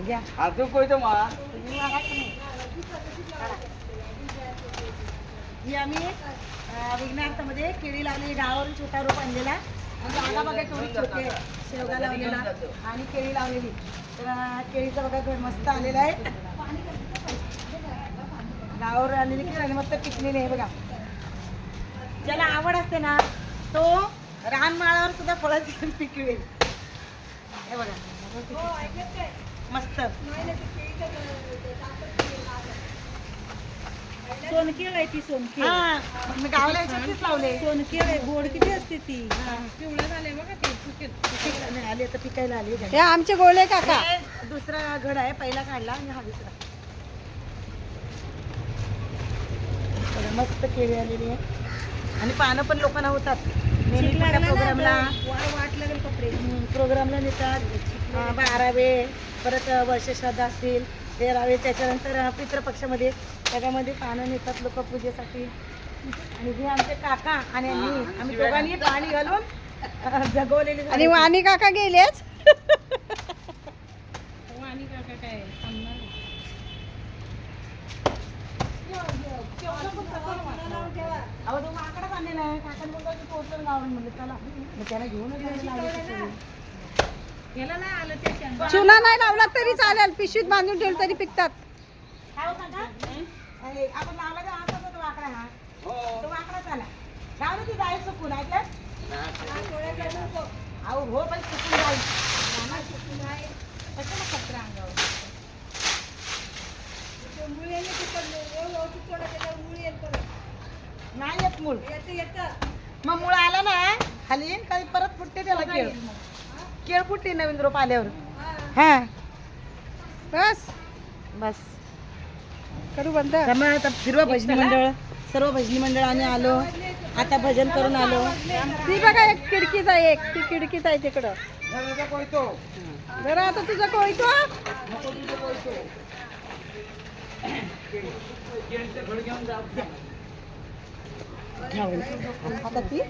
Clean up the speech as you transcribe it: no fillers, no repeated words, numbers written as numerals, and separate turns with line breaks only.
घ्या
अजून कोणतं मा
ही आम्ही विघ्नार्थामध्ये केळी लावलेली, गावावरून छोटा रोप आणलेला. जागा बघा केवढी छोटी आहे, शेवगा लावलेला आणि केळी लावलेली. तर केळीचं बघा घर मस्त आलेलं आहे, गावावर आलेली केळी आणि मस्त पिकलेली आहे बघा. ज्याला आवड असते ना तो रानमाळावर सुद्धा फळं पिकवेल. हे बघा मस्त
सोनकेळ आहे ती, सोनकेळ.
हा मी गावाला याच्यातलीच लावले.
सोनकेळ आहे, गोड किती असते ती.
पिवळं झाले बघा ते, आले तर पिकायला आले.
हे आमचे गोळे काका.
हे दुसरा घड आहे, पहिला काढला आणि हा दुसरा. बघा, मस्त केळी आलेली आहे आणि पानं पण लोकांना होतात. प्रोग्रामला
वाट लागेल कपडे.
प्रोग्रामला नेतात. 12वे परत वर्षश्राद्ध असतील, 13वे, त्याच्यानंतर पितृपक्षामध्ये त्याच्यामध्ये पानं नेतात लोक पूजेसाठी. आणि हे आमचे काका आणि आम्ही दोघांनी पाणी घालून जगवलेले.
आणि वाणी काका गेलेच.
वाणी काका काय थांबणार नाही. अहो तो माकडाच आणलेला आहे, काकाने बोलतो की पोहोचलं गावाला. म्हणलं चला, मग त्याला घेऊनच याला नाही आलं त्याच्या.
चुना नाही लावला तरी चालेल, पिशवीत बांधून ठेवलं तरी पिकतात.
आपण लावला तर असाच होतो वाकडा. हा तो वाकडाच आला. गाव ती जाईल चुकून ऐकलं. अहो हो पण चुकून जाईल. कशाला कचरा अंगावर. नाही येत मूळ. मग मूळ आला ना खाली काही परत फुटते त्याला केळ. केळ फुटते नवीन रोप आल्यावर.
हा बस
बस
करू बंद.
त्यामुळे आता फिरवा भजनी मंडळ, सर्व भजनी मंडळ आम्ही आलो. आता भजन करून आलो.
ती बघा एक खिडकीच आहे, एक ती खिडकीच आहे तिकडं. जरा आता तुझा कोयतो.
आता ती